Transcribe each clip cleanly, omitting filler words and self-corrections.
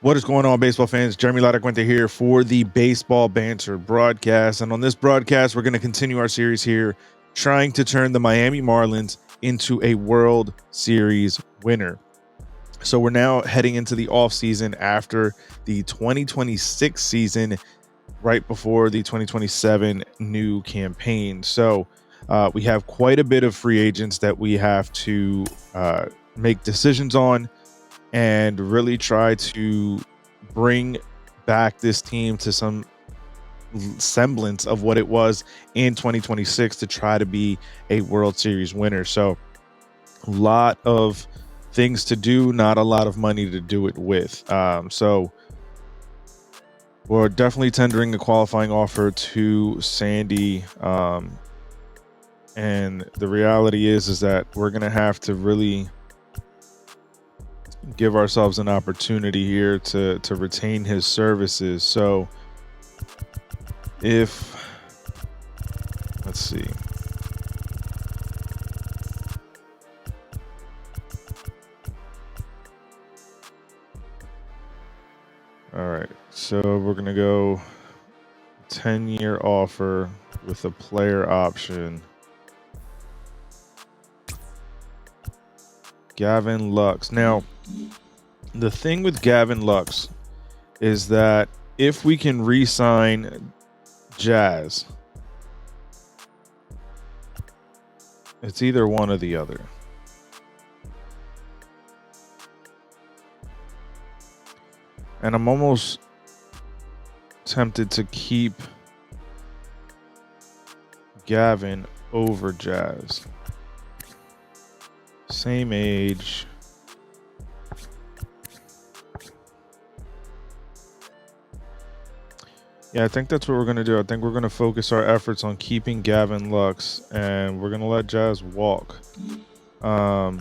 What is going on, baseball fans? Jeremy Laracuente here for the Baseball Banter Broadcast. And on this broadcast, we're going to continue our series here, trying to turn the Miami Marlins into a World Series winner. So we're now heading into the offseason after the 2026 season, right before the 2027 new campaign. So we have quite a bit of free agents that we have to make decisions on and really try to bring back this team to some semblance of what it was in 2026 to try to be a World Series winner. So a lot of things to do, not a lot of money to do it with. So we're definitely tendering a qualifying offer to Sandy. And the reality is that we're going to have to really give ourselves an opportunity here to retain his services. So let's see. All right, so we're gonna go 10-year offer with a player option. Gavin Lux. Now, the thing with Gavin Lux is that if we can re-sign Jazz, it's either one or the other. And I'm almost tempted to keep Gavin over Jazz. Same age. Yeah, I think that's what we're going to do. I think we're going to focus our efforts on keeping Gavin Lux, and we're going to let Jazz walk. All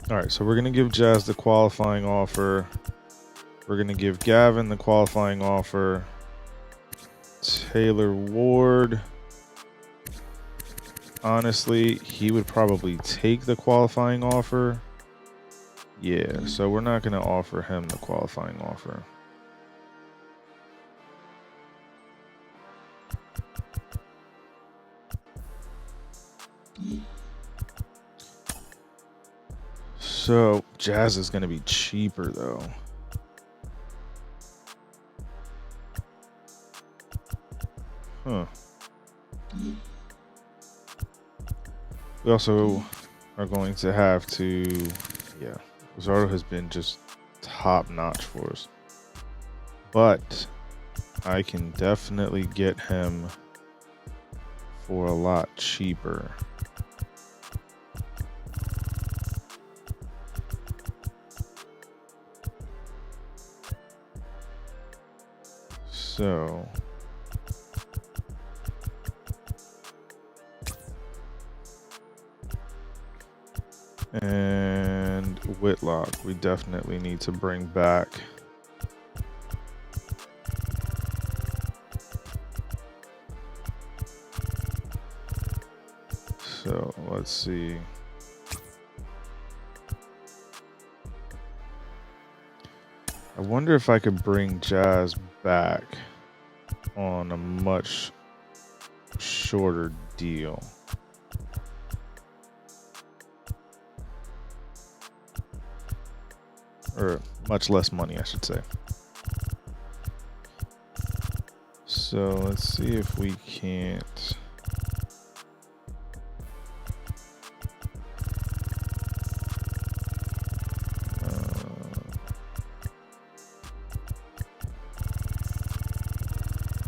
right, so we're going to give Jazz the qualifying offer. We're going to give Gavin the qualifying offer. Taylor Ward. Honestly, he would probably take the qualifying offer. Yeah, so we're not going to offer him the qualifying offer. So Jazz is going to be cheaper, though. Huh. We also are going to have to, yeah, Luzardo has been just top notch for us. But I can definitely get him for a lot cheaper. So and Whitlock, we definitely need to bring back. So let's see. I wonder if I could bring Jazz back on a much shorter deal. Or much less money, I should say. So let's see if we can't.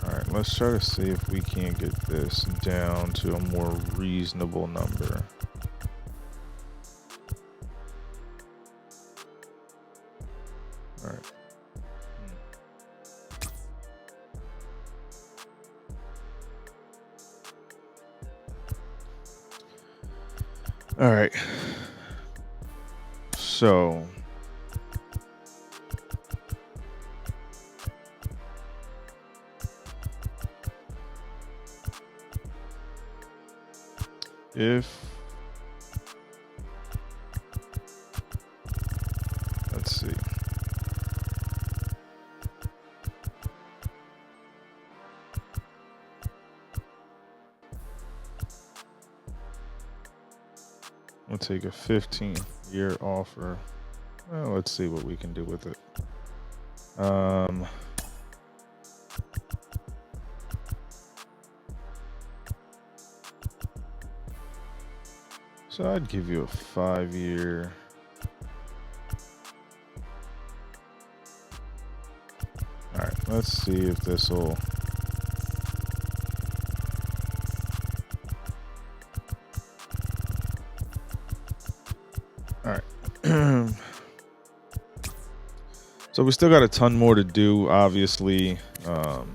Alright, let's try to see if we can't get this down to a more reasonable number. Alright. All right. So if let's see. We'll take a 15-year offer. Well, let's see what we can do with it. So I'd give you a 5-year. All right, let's see if this will. All right. So we still got a ton more to do, obviously. Let's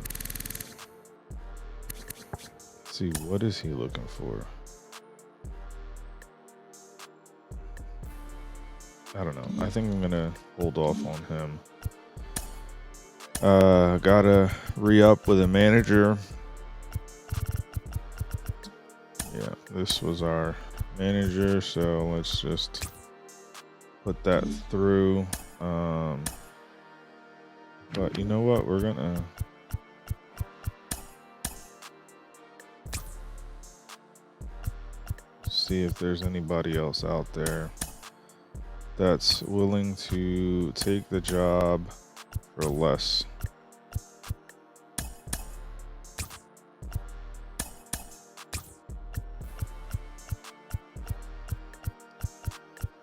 see, what is he looking for? I don't know. I think I'm gonna hold off on him. Gotta re-up with a manager. Yeah, this was our manager, so let's just put that through. But you know what? We're gonna see if there's anybody else out there that's willing to take the job for less.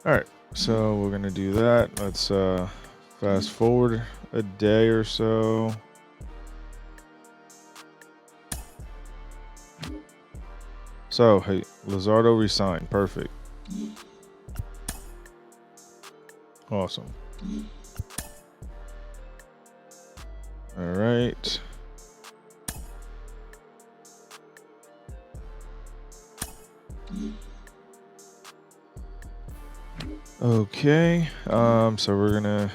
All right, so we're gonna do that. Let's fast forward a day or so. So hey, Luzardo resigned. Perfect. Awesome. All right. Okay. So we're gonna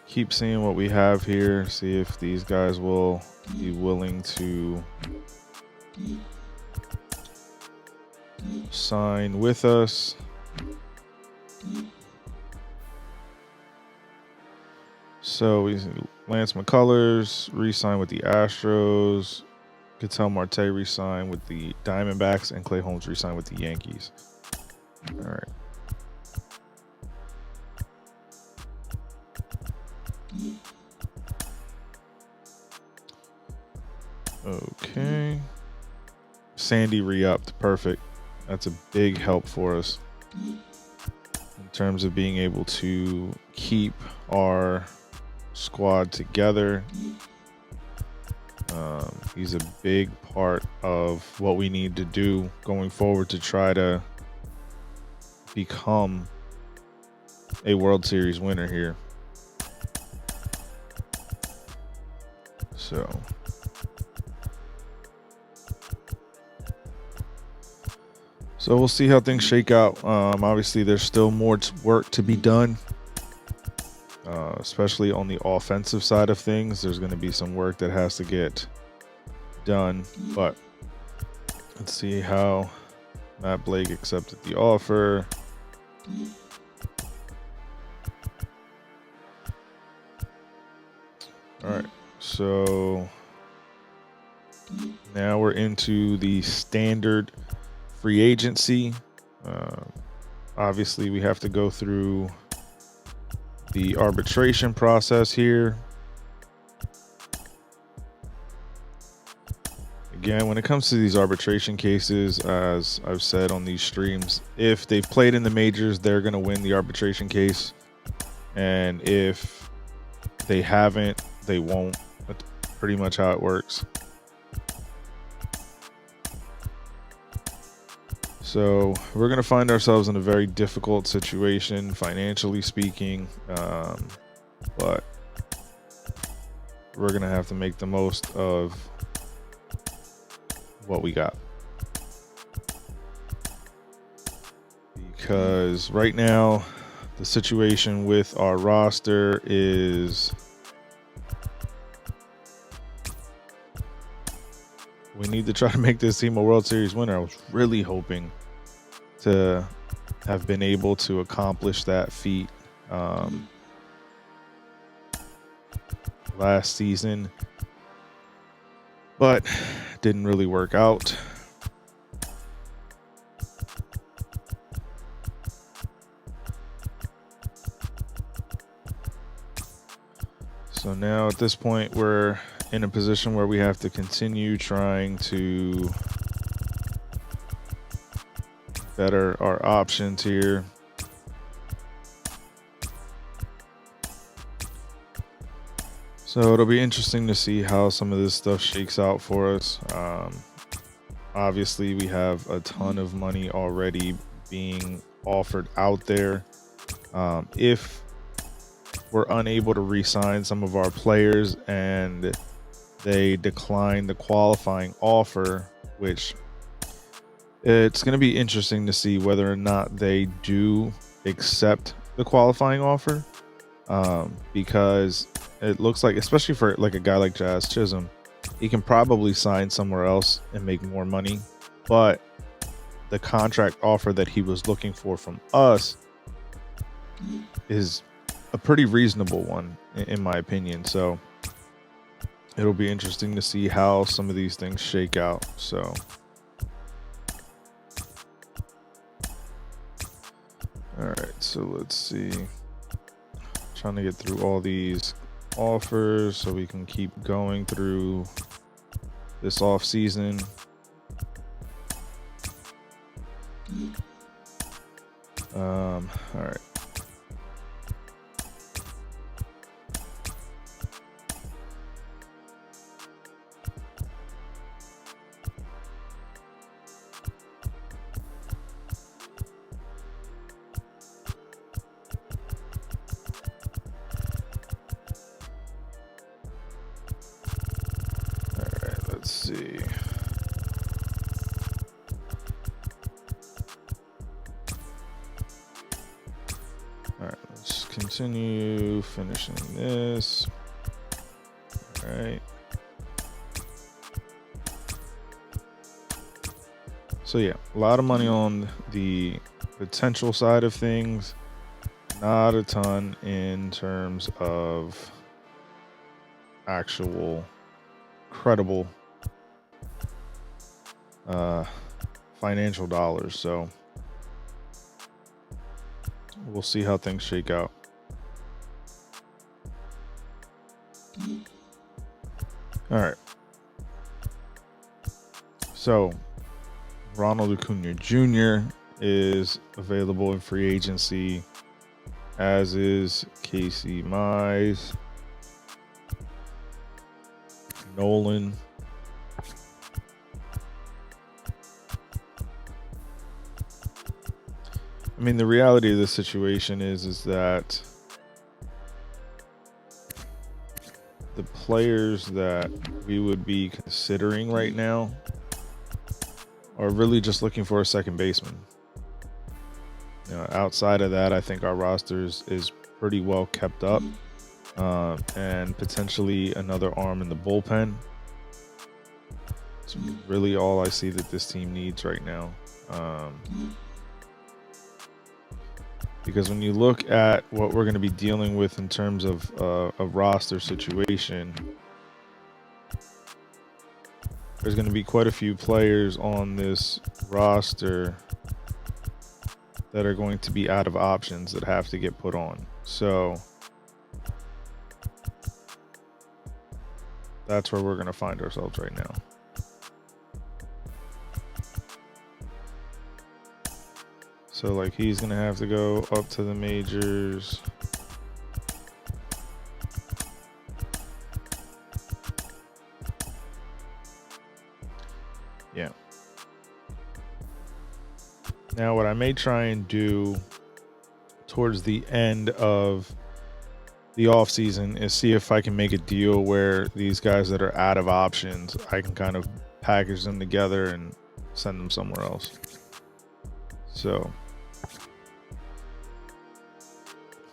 keep seeing what we have here. See if these guys will be willing to sign with us. So we Lance McCullers re-signed with the Astros. Ketel Marte re-signed with the Diamondbacks, and Clay Holmes re-signed with the Yankees. All right. Okay. Sandy re-upped. Perfect. That's a big help for us in terms of being able to keep our squad together. He's a big part of what we need to do going forward to try to become a World Series winner here. So we'll see how things shake out. Obviously, there's still more work to be done, especially on the offensive side of things. There's going to be some work that has to get done, but let's see how Matt Blake accepted the offer. All right, so now we're into the standard free agency. Obviously, we have to go through the arbitration process here. Again, when it comes to these arbitration cases, as I've said on these streams, if they've played in the majors, they're going to win the arbitration case. And if they haven't, they won't. That's pretty much how it works. So we're going to find ourselves in a very difficult situation, financially speaking. But we're going to have to make the most of what we got. Because right now, the situation with our roster is we need to try to make this team a World Series winner. I was really hoping to have been able to accomplish that feat last season, but didn't really work out. So now at this point, we're in a position where we have to continue trying to better our options here. So it'll be interesting to see how some of this stuff shakes out for us. Obviously, we have a ton of money already being offered out there. If we're unable to re-sign some of our players and they decline the qualifying offer, which it's going to be interesting to see whether or not they do accept the qualifying offer, because it looks like, especially for like a guy like Jazz Chisholm, he can probably sign somewhere else and make more money, but the contract offer that he was looking for from us is a pretty reasonable one in my opinion. So it'll be interesting to see how some of these things shake out. So all right, so let's see, trying to get through all these offers so we can keep going through this off season. All right. Let's see. All right, let's continue finishing this. All right. So yeah, a lot of money on the potential side of things. Not a ton in terms of actual credible financial dollars. So we'll see how things shake out. All right. So Ronald Acuna Jr. is available in free agency, as is Casey Mize, Nolan, I mean, the reality of the situation is that the players that we would be considering right now are really just looking for a second baseman. You know, outside of that, I think our roster is pretty well kept up, and potentially another arm in the bullpen. It's really all I see that this team needs right now. Because when you look at what we're going to be dealing with in terms of a roster situation, there's going to be quite a few players on this roster that are going to be out of options that have to get put on. So that's where we're going to find ourselves right now. So like he's going to have to go up to the majors. Yeah. Now what I may try and do towards the end of the offseason is see if I can make a deal where these guys that are out of options, I can kind of package them together and send them somewhere else. So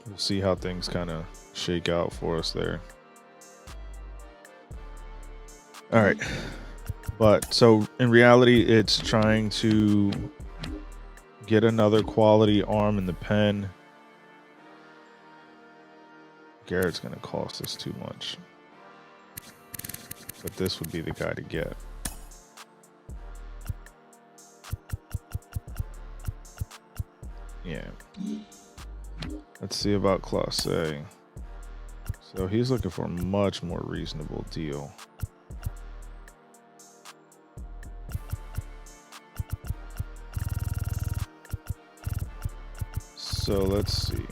we'll see how things kind of shake out for us there. All right. But so in reality, it's trying to get another quality arm in the pen. Garrett's going to cost us too much, but this would be the guy to get. Yeah. Let's see about Clase. So he's looking for a much more reasonable deal. So let's see.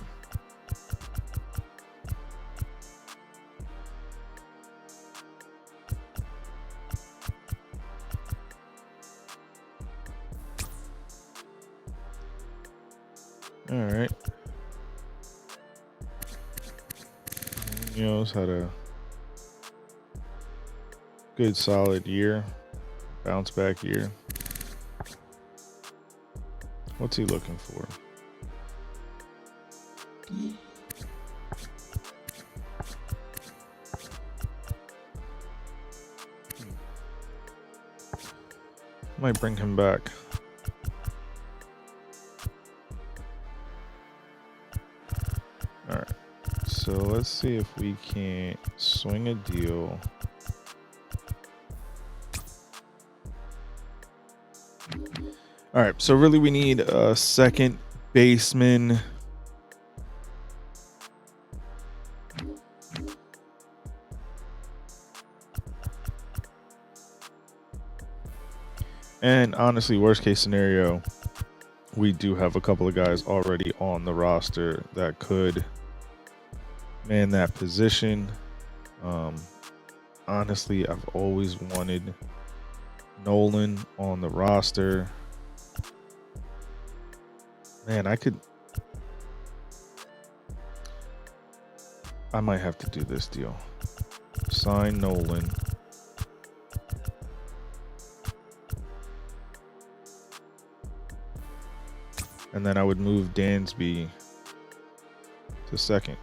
All right. Munoz had a good solid year, bounce back year. What's he looking for? Might bring him back. All right. So let's see if we can swing a deal. All right. So really we need a second baseman. And honestly, worst case scenario, we do have a couple of guys already on the roster that could man that position. Honestly, I've always wanted Nolan on the roster. Man, I might have to do this deal. Sign Nolan. And then I would move Dansby to second.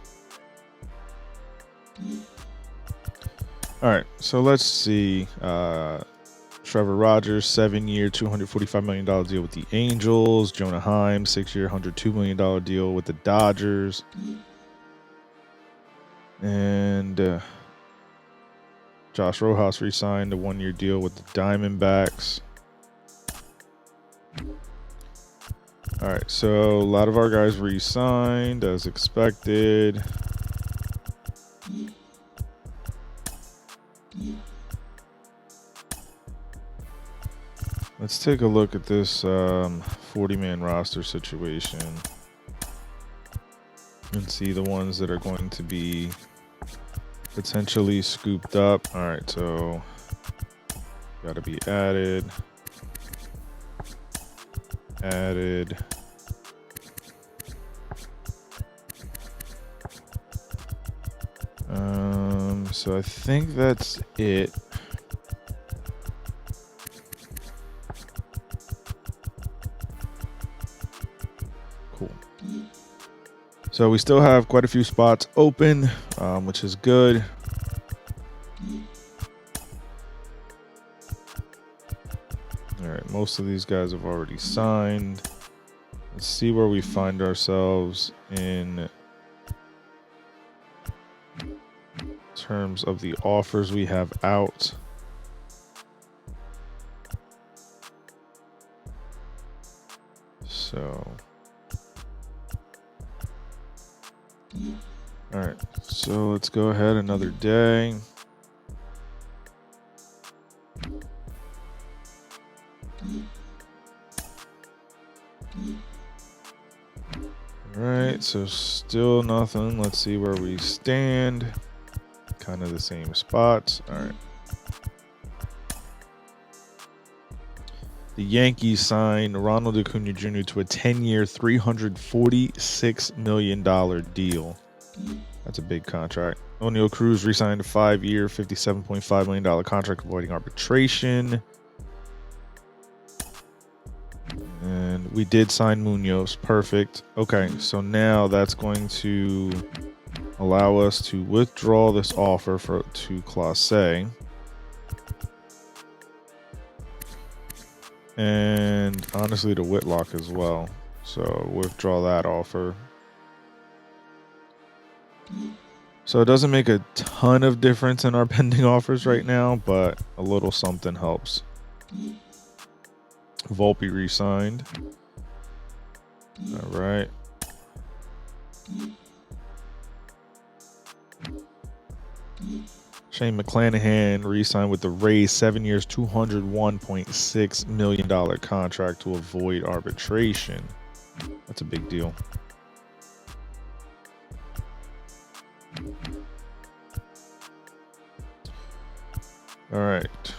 All right, so let's see. Trevor Rogers, 7-year, $245 million deal with the Angels. Jonah Heim, 6-year, $102 million deal with the Dodgers. And Josh Rojas re-signed a 1-year deal with the Diamondbacks. All right, so a lot of our guys re-signed as expected. Let's take a look at this 40-man roster situation and see the ones that are going to be potentially scooped up. All right, so got to be added. So I think that's it. Cool. So we still have quite a few spots open, which is good. All right, most of these guys have already signed. Let's see where we find ourselves in terms of the offers we have out. So, all right, so let's go ahead another day. All right, so still nothing. Let's see where we stand. Kind of the same spots. All right. The Yankees signed Ronald Acuna Jr. to a 10-year, $346 million deal. That's a big contract. O'Neal Cruz re-signed a 5-year, $57.5 million contract avoiding arbitration. And we did sign Munoz. Perfect. Okay, so now that's going to allow us to withdraw this offer to Clase. And honestly to Whitlock as well. So withdraw that offer. So it doesn't make a ton of difference in our pending offers right now, but a little something helps. Volpe re-signed. All right. Shane McClanahan re-signed with the Rays, 7 years, $201.6 million contract to avoid arbitration. That's a big deal. All right.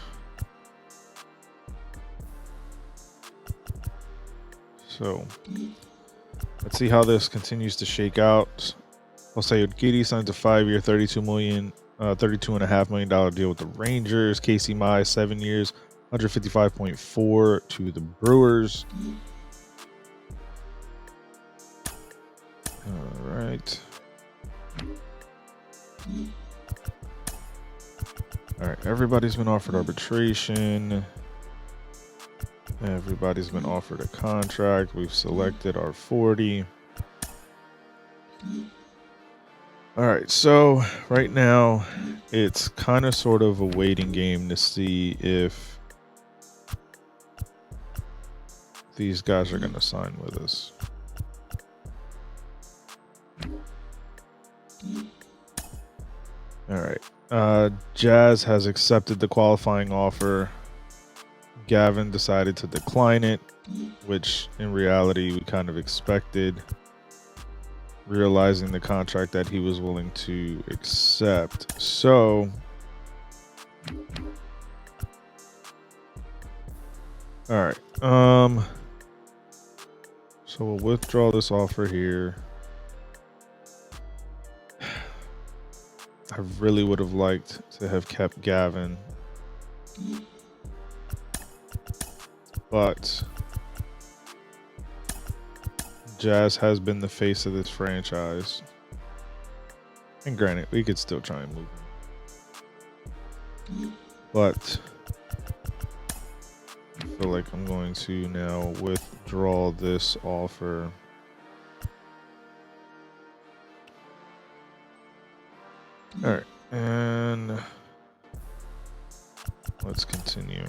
So let's see how this continues to shake out. Jose Urquidy signs a 5-year, $32.5 million deal with the Rangers. Casey Mize, 7 years, $155.4 to the Brewers. All right. All right. Everybody's been offered arbitration. Everybody's been offered a contract. We've selected our 40. All right, so right now it's kind of sort of a waiting game to see if these guys are going to sign with us. All right. Jazz has accepted the qualifying offer. Gavin decided to decline it, which in reality we kind of expected, realizing the contract that he was willing to accept. So all right, so we'll withdraw this offer here. I really would have liked to have kept Gavin, but Jazz has been the face of this franchise. And granted, we could still try and move him. But I feel like I'm going to now withdraw this offer. All right, and let's continue.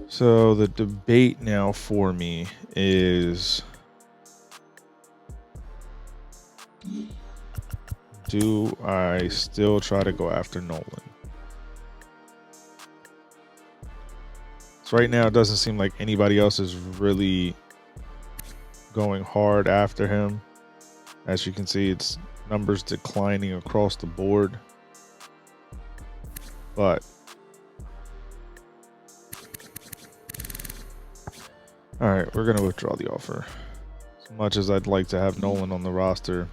So the debate now for me is, do I still try to go after Nolan? So right now it doesn't seem like anybody else is really going hard after him. As you can see, it's numbers declining across the board. But all right, we're going to withdraw the offer. As much as I'd like to have Nolan on the roster.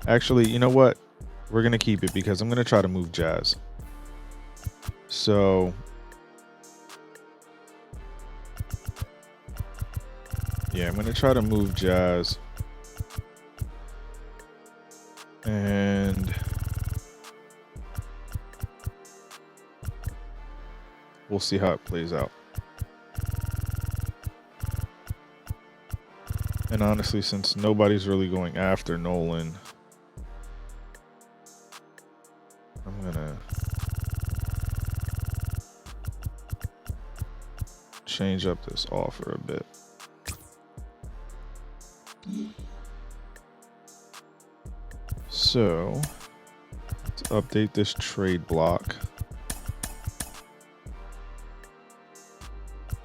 Actually, you know what? We're going to keep it because I'm going to try to move Jazz. So yeah, I'm going to try to move Jazz. And we'll see how it plays out. And honestly, since nobody's really going after Nolan, I'm going to change up this offer a bit. So let's update this trade block.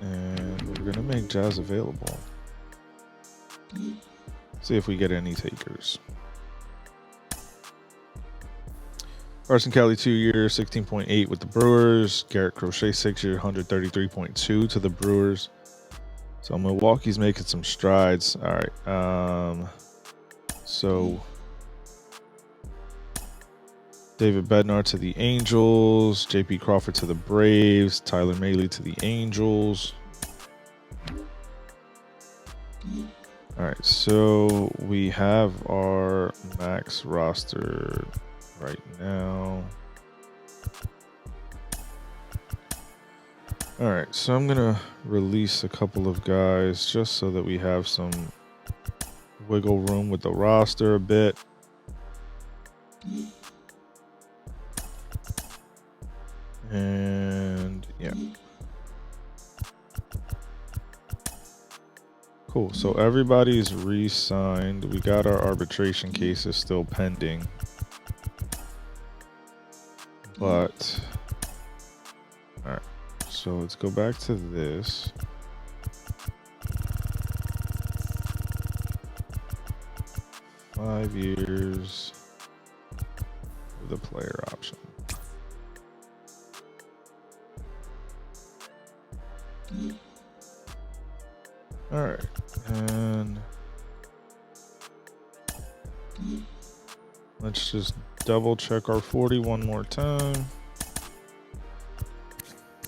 And we're going to make Jazz available. See if we get any takers. Carson Kelly, 2 years, 16.8 with the Brewers. Garrett Crochet, 6 years, 133.2 to the Brewers. So Milwaukee's making some strides. All right. So David Bednar to the Angels. JP Crawford to the Braves. Tyler Mahle to the Angels. All right, so we have our max roster right now. All right, so I'm gonna release a couple of guys just so that we have some wiggle room with the roster a bit. And yeah. Cool. So everybody's re-signed. We got our arbitration cases still pending. But all right. So let's go back to this. Five years with a player option. All right, and let's just double check our 40 one more time,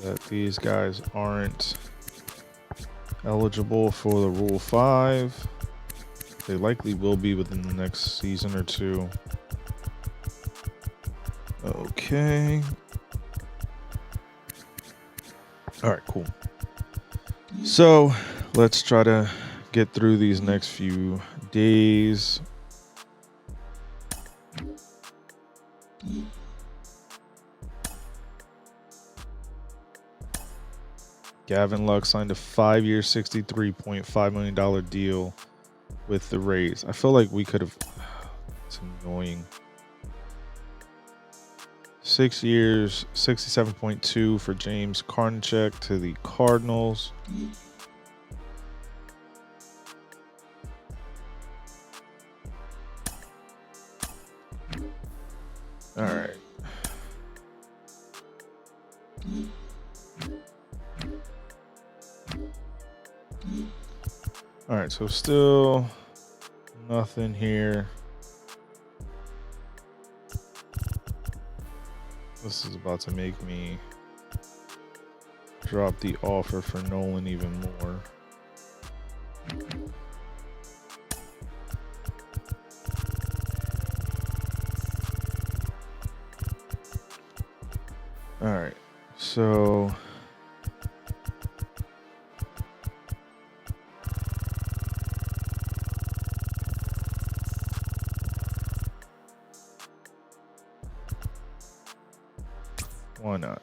that these guys aren't eligible for the Rule 5. They likely will be within the next season or two. Okay. All right, cool. So let's try to get through these next few days. Gavin Lux signed a 5-year, $63.5 million deal with the Rays. I feel like we could have. It's annoying. 6 years, 67.2 for James Karnchek to the Cardinals. All right. All right, so still nothing here. This is about to make me drop the offer for Nolan even more. All right, so why not?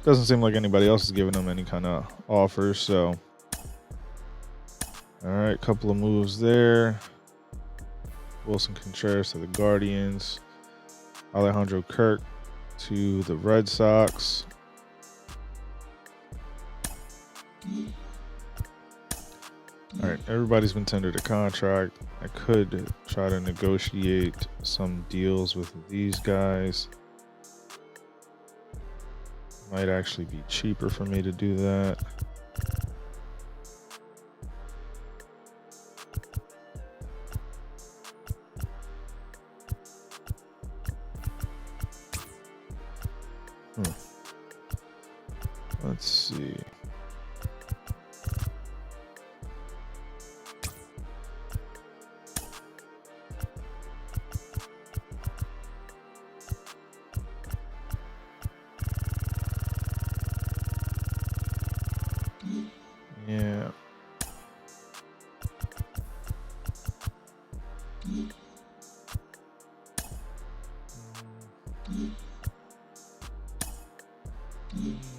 Doesn't seem like anybody else is giving them any kind of offers, so all right, couple of moves there. Wilson Contreras to the Guardians. Alejandro Kirk to the Red Sox. All right, everybody's been tendered a contract. I could try to negotiate some deals with these guys. Might actually be cheaper for me to do that. Let's see. Yeah.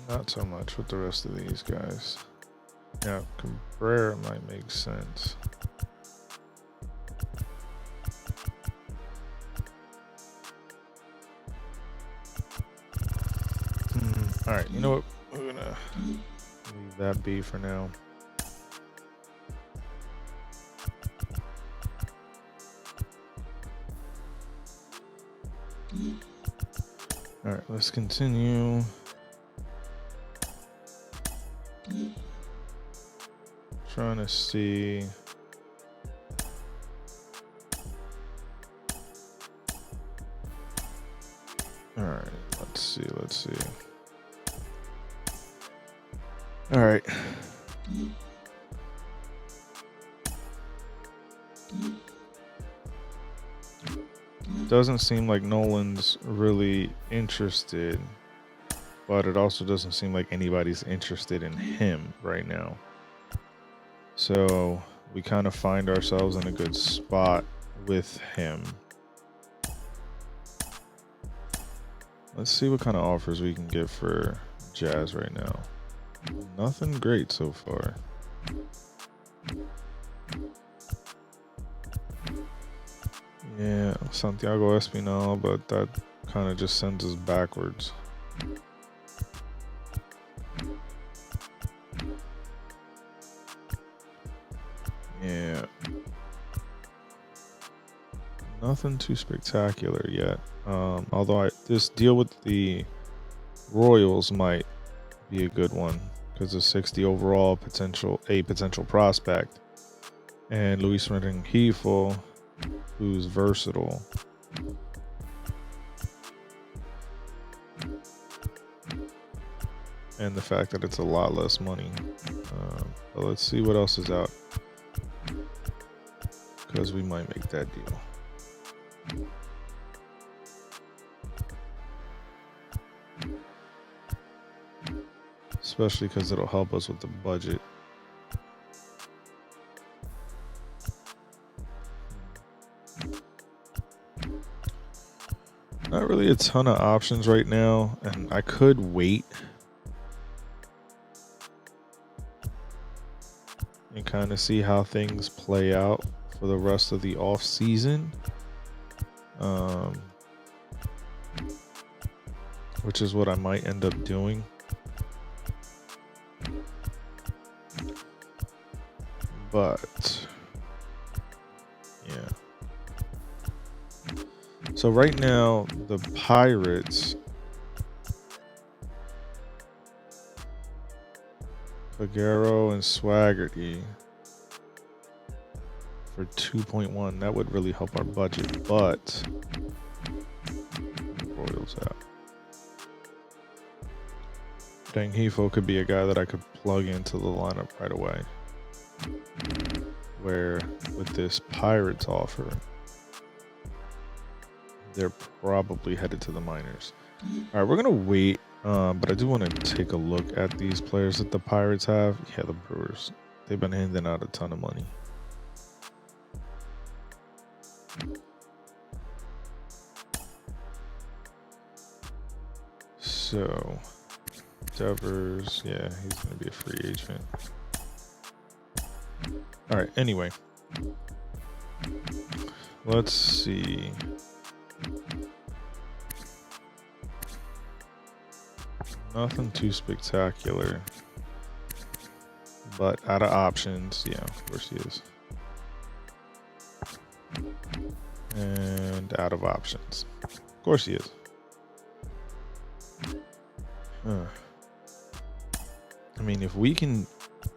Not so much with the rest of these guys. Yeah, Cabrera might make sense. All right, you know what? We're gonna leave that be for now. All right, let's continue. Trying to see. All right, let's see. All right. Doesn't seem like Nolan's really interested, but it also doesn't seem like anybody's interested in him right now. So we kind of find ourselves in a good spot with him. Let's see what kind of offers we can get for Jazz right now. Nothing great so far. Yeah, Santiago Espinal, but that kind of just sends us backwards. Yeah. Nothing too spectacular yet. Although this deal with the Royals might be a good one because of 60 overall potential prospect, and Luis Rengifo, who's versatile. And the fact that it's a lot less money. But let's see what else is out, because we might make that deal. Especially because it'll help us with the budget. Not really a ton of options right now, and I could wait and kind of see how things play out for the rest of the off season, which is what I might end up doing. But yeah. So right now, the Pirates, Figueroa and Swaggerty for 2.1. That would really help our budget, but Royals out. Rengifo could be a guy that I could plug into the lineup right away. Where with this Pirates offer, they're probably headed to the minors. All right, we're gonna wait, but I do want to take a look at these players that the Pirates have. Yeah, the Brewers, they've been handing out a ton of money. So Devers, yeah, he's gonna be a free agent. All right, anyway, let's see. Nothing too spectacular, but out of options, yeah, of course he is. And out of options, of course he is. I mean, if we can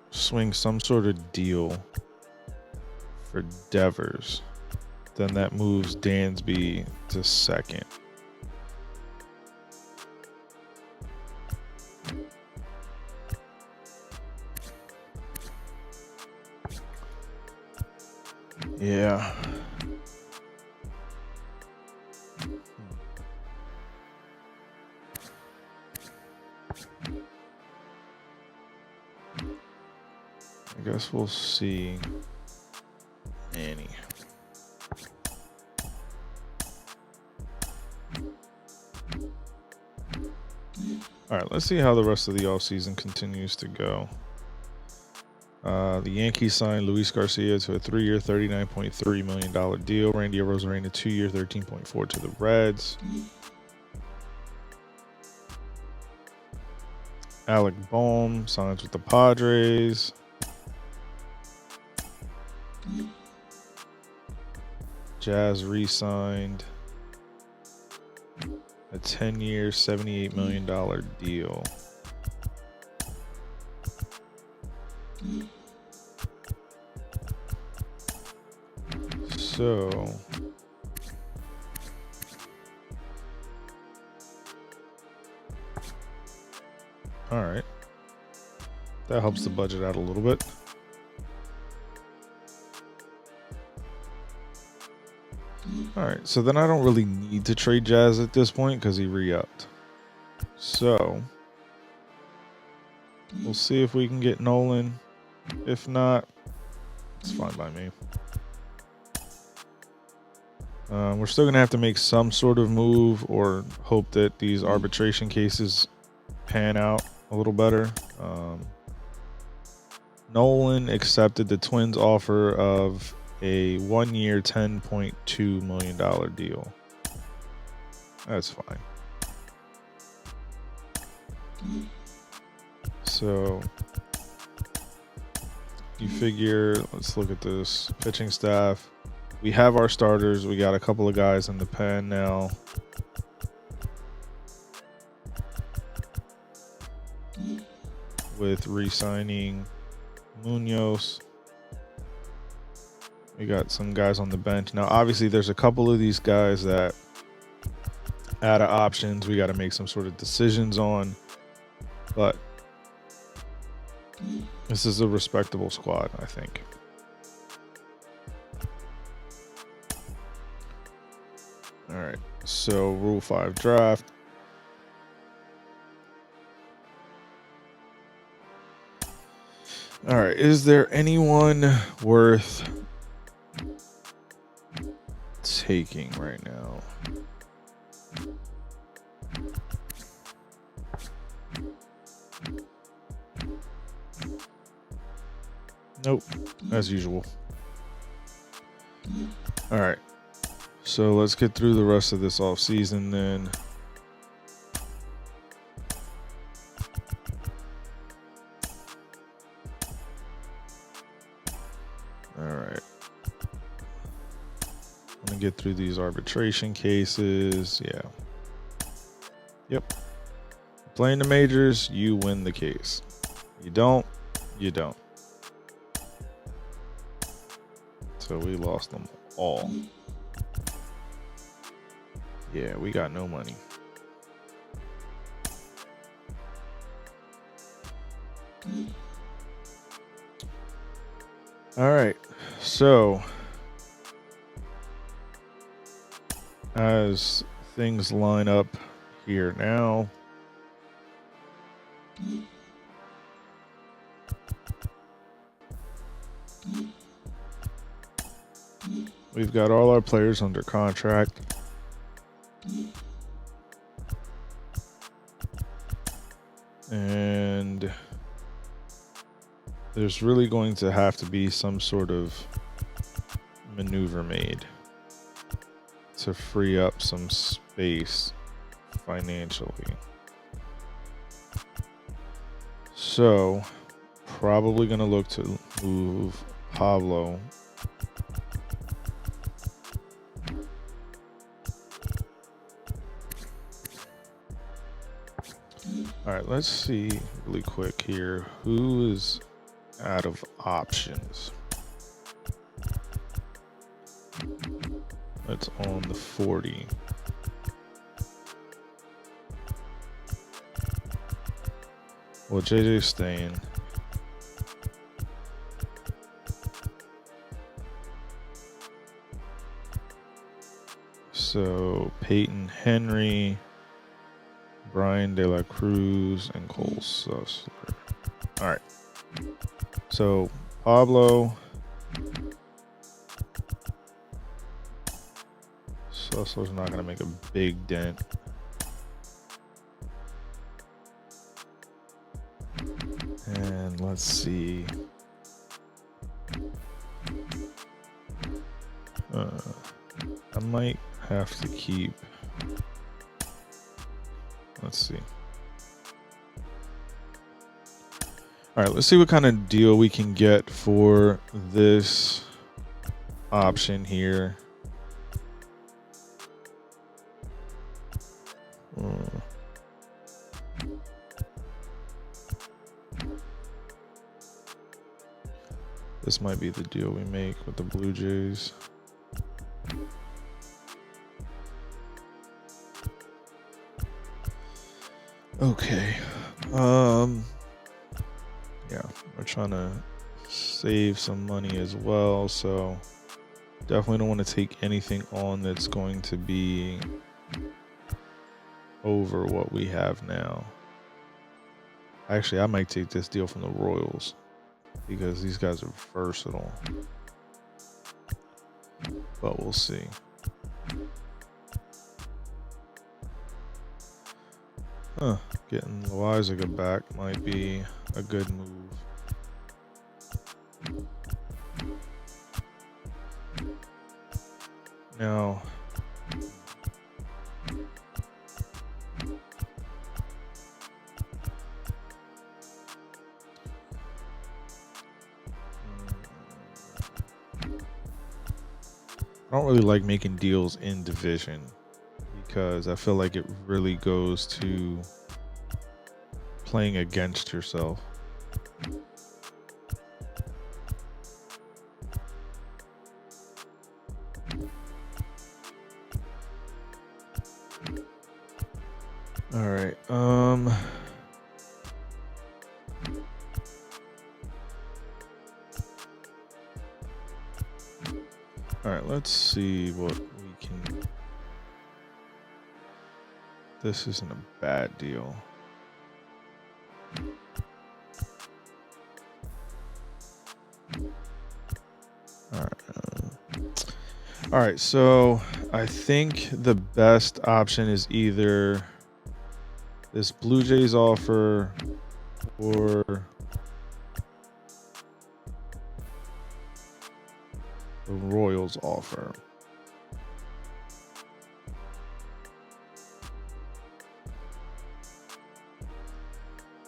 swing some sort of deal for Devers, then that moves Dansby to second. Yeah. I guess we'll see. Annie. All right, let's see how the rest of the offseason continues to go. The Yankees signed Luis Garcia to a 3-year, $39.3 million deal. Randy Arozarena, 2-year, $13.4 to the Reds. Alec Bohm signs with the Padres. Jazz re-signed a 10-year, $78 million deal. So, all right, that helps the budget out a little bit. All right, so then I don't really need to trade Jazz at this point because he re-upped. So we'll see if we can get Nolan. If not, it's fine by me. We're still going to have to make some sort of move or hope that these arbitration cases pan out a little better. Nolan accepted the Twins' offer of a 1-year, $10.2 million deal. That's fine. So you figure, let's look at this pitching staff. We have our starters. We got a couple of guys in the pen now. With re-signing Munoz. We got some guys on the bench. Now, obviously, there's a couple of these guys that out of options we got to make some sort of decisions on. But this is a respectable squad, I think. All right. So, Rule 5 draft. All right. Is there anyone worth taking right now? Nope, as usual. All right. So let's get through the rest of this offseason then. All right. I'm going to get through these arbitration cases. Yeah. Yep. Playing the majors, you win the case. You don't, you don't. So we lost them all. Yeah, we got no money. All right. So as things line up here now, we've got all our players under contract. And there's really going to have to be some sort of maneuver made to free up some space financially. So, probably going to look to move Pablo. All right, let's see really quick here who is out of options. That's on the 40. Well, JJ's staying. So Peyton Henry, Brian De La Cruz, and Cole Sussler. All right. So Pablo, Sussler's not going to make a big dent. And let's see. I might have to keep. Let's see. All right, let's see what kind of deal we can get for this option here. This might be the deal we make with the Blue Jays. Okay. Yeah, we're trying to save some money as well, so definitely don't want to take anything on that's going to be over what we have now. Actually, I might take this deal from the Royals because these guys are versatile. But we'll see. Getting Loizaga back might be a good move. Now, I don't really like making deals in division because I feel like it really goes to playing against yourself. All right. All right, let's see what we can. This isn't a bad deal. All right, so I think the best option is either this Blue Jays offer or the Royals offer.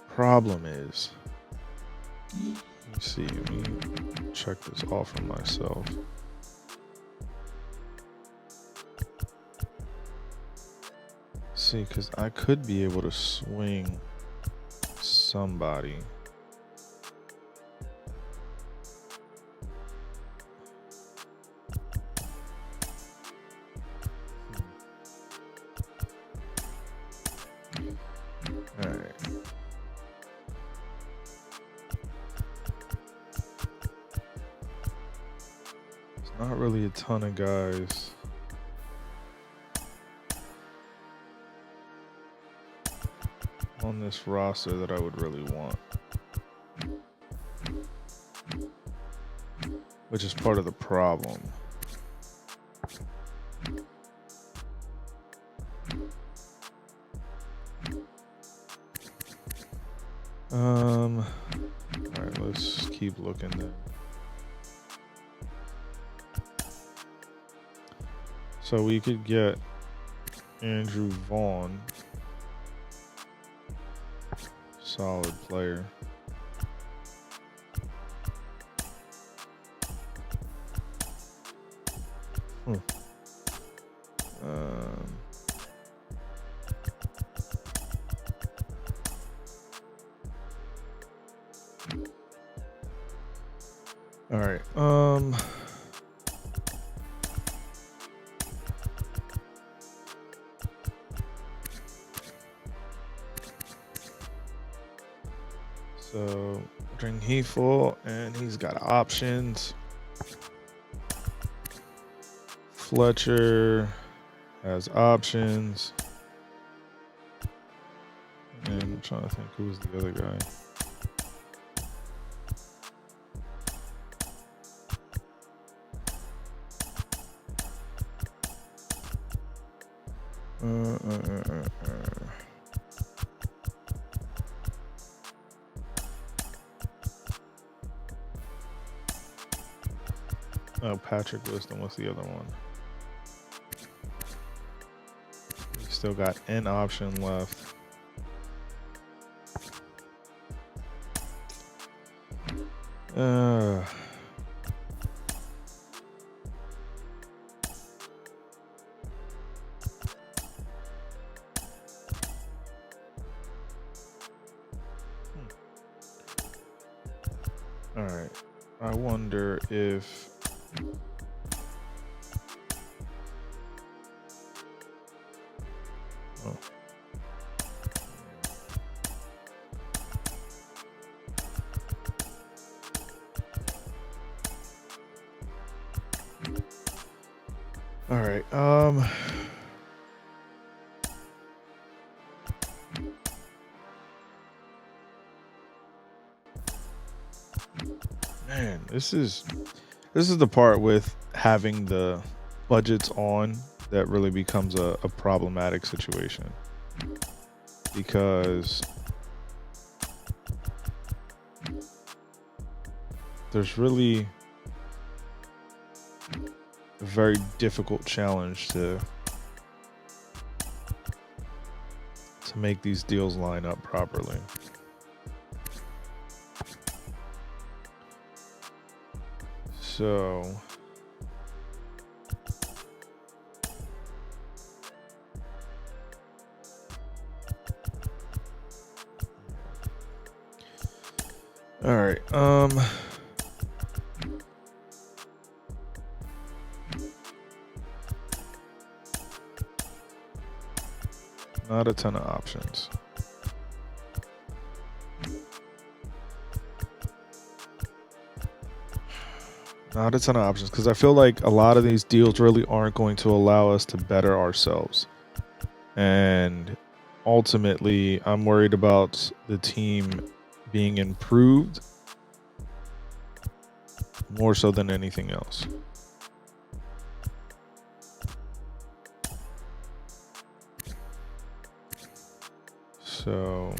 Problem is, let's see, let me check this offer myself. See, because I could be able to swing somebody. All right. There's not really a ton of guys. On this roster that I would really want, which is part of the problem. All right, let's keep looking then. So we could get Andrew Vaughn. Solid player. All right. So bring Heathful, and he's got options. Fletcher has options. And I'm trying to think who's the other guy. Oh, Patrick Wisdom. What's the other one? We still got an option left. All right. I wonder if all right. Man, this is the part with having the budgets on that really becomes a problematic situation, because there's really a very difficult challenge to make these deals line up properly. So all right, not a ton of options. Not a ton of options, because I feel like a lot of these deals really aren't going to allow us to better ourselves. And ultimately, I'm worried about the team being improved more so than anything else. So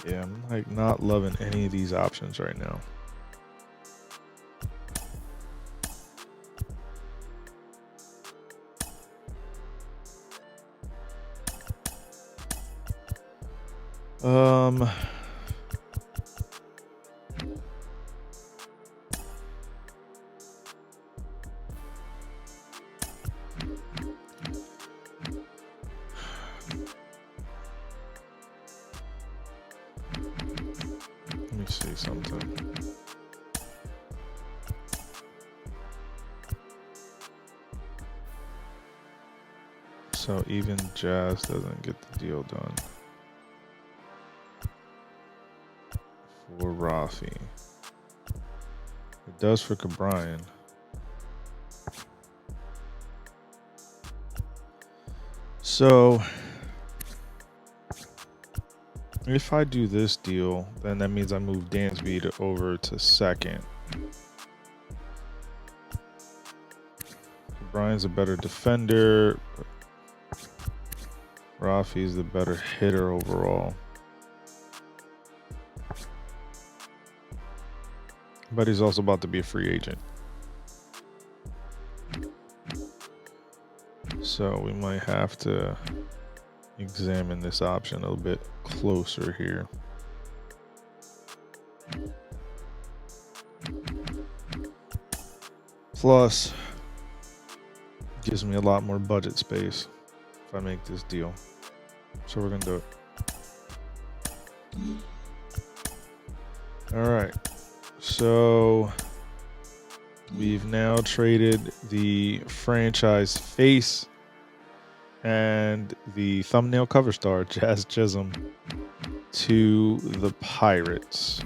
yeah, I'm like not loving any of these options right now. Let me see something. So even Jazz doesn't get the deal done for Rafi. It does for Cabrian. So if I do this deal, then that means I move Dansby over to second. Brian's a better defender. Rafi's the better hitter overall. But he's also about to be a free agent. So we might have to examine this option a little bit closer here. Plus, gives me a lot more budget space if I make this deal. So we're gonna do it. All right. So we've now traded the franchise face and the thumbnail cover star, Jazz Chisholm, to the Pirates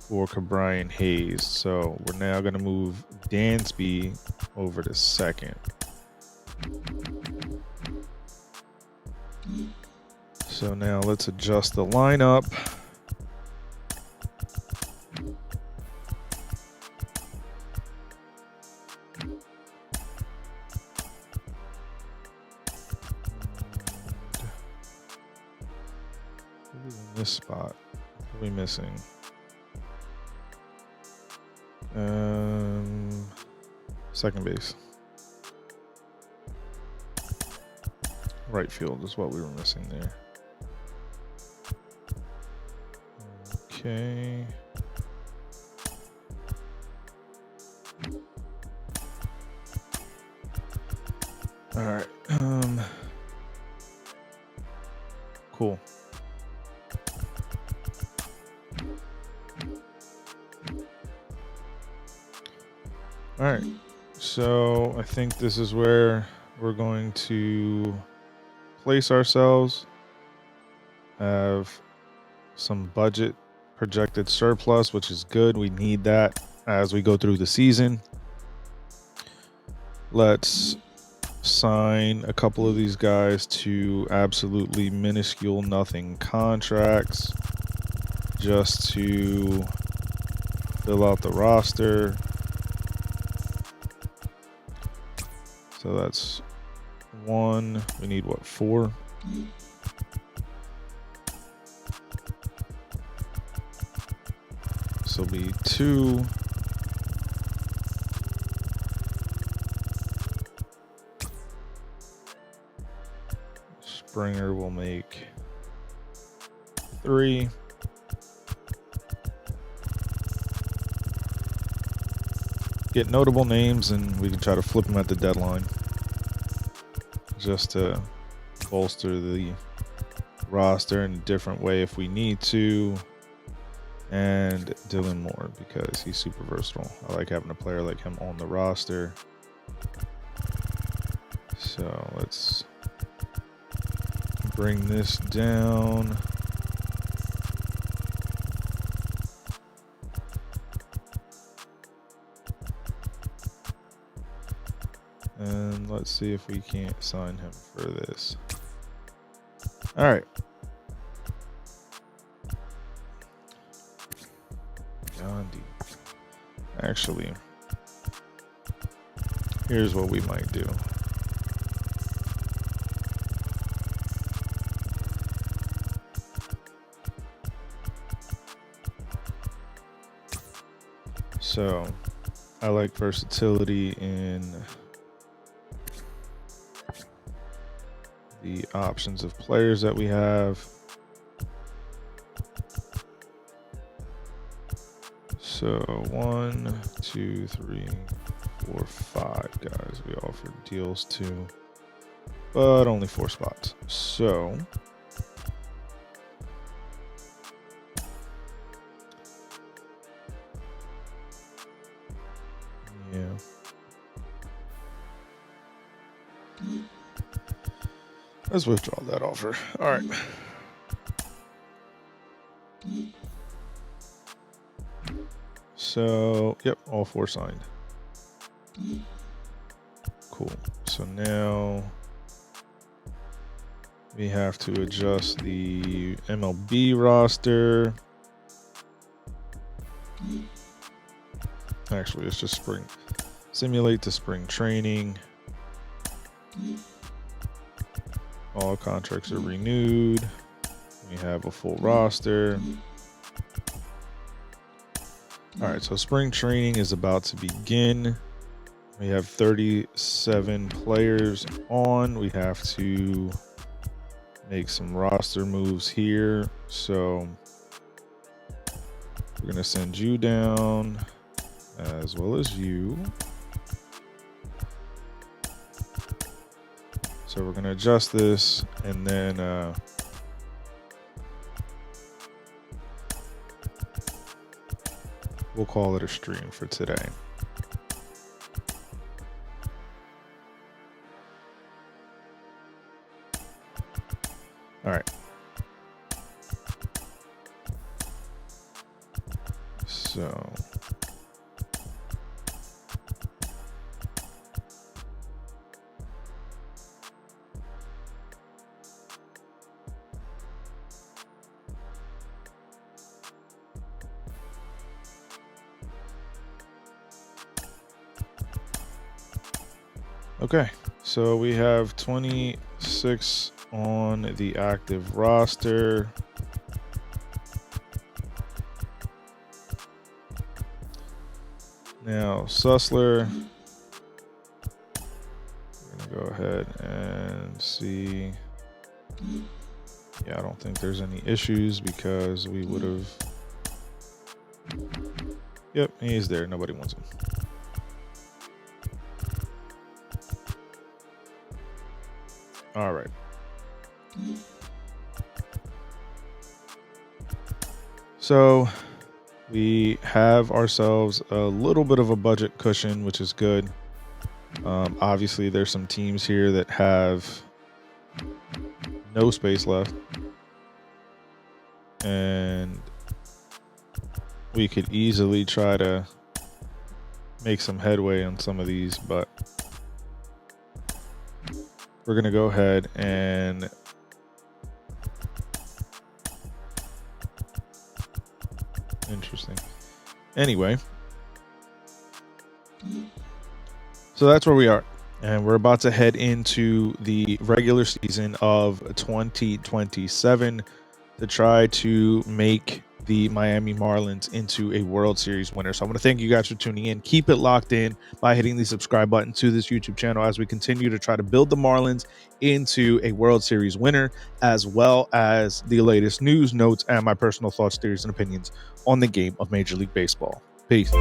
for Cabrian Hayes. So we're now going to move Dansby over to second. So now let's adjust the lineup. In this spot, what are we missing? Second base. Right field is what we were missing there. Okay. All right. Cool. All right. So I think this is where we're going to place ourselves. Have some budget projected surplus, which is good. We need that as we go through the season. Let's sign a couple of these guys to absolutely minuscule nothing contracts just to fill out the roster. So that's 1. We need what, 4? This will be 2. Springer will make 3. Get notable names, and we can try to flip them at the deadline just to bolster the roster in a different way if we need to. And Dylan Moore, because he's super versatile. I like having a player like him on the roster. So let's bring this down. And let's see if we can't sign him for this. All right. Gandhi. Actually, here's what we might do. So I like versatility in the options of players that we have. So 1, 2, 3, 4, 5 guys we offered deals to, but only 4 spots. So yeah. Let's withdraw that offer. All right. So, yep, all 4 signed. Cool. So now we have to adjust the MLB roster. Actually, it's just simulate to spring training. All contracts are renewed. We have a full roster. All right, so spring training is about to begin. We have 37 players on. We have to make some roster moves here. So we're going to send you down as well as you. So we're going to adjust this, and then we'll call it a stream for today. All right. So okay, so we have 26 on the active roster. Now, Sussler, we're going to go ahead and see. Yeah, I don't think there's any issues because we would have. Yep, he's there. Nobody wants him. All right. So we have ourselves a little bit of a budget cushion, which is good. Obviously, there's some teams here that have no space left, and we could easily try to make some headway on some of these, but we're going to go ahead and interesting. Anyway, so that's where we are. and we're about to head into the regular season of 2027 to try to make the Miami Marlins into a World Series winner. So I want to thank you guys for tuning in. Keep it locked in by hitting the subscribe button to this YouTube channel as we continue to try to build the Marlins into a World Series winner, as well as the latest news, notes, and my personal thoughts, theories, and opinions on the game of Major League Baseball. Peace.